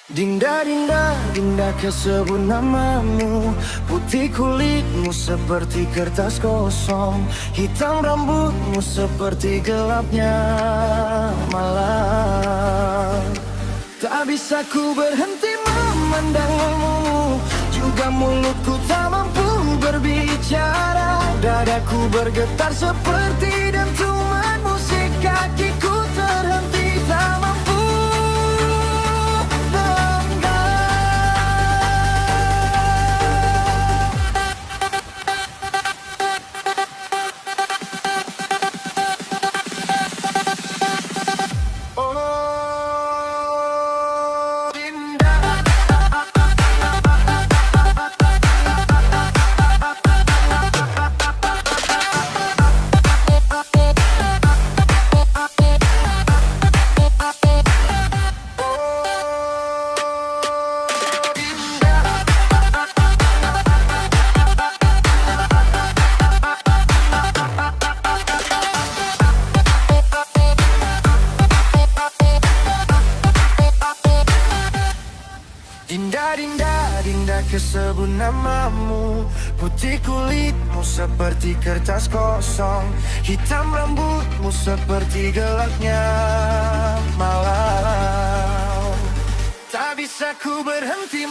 Dinda, Dinda, Dinda kesebut namamu. Putih kulitmu seperti kertas kosong, hitam rambutmu seperti gelapnya malam. Tak bisa ku berhenti memandangmu, juga mulutku tak mampu berbicara. Dadaku bergetar seperti dentuman musik, kakiku terhenti tak mampu. Dinda, Dinda, Dinda kesebut namamu. Putih kulitmu seperti kertas kosong, hitam rambutmu seperti gelapnya malam. Tak bisa ku berhenti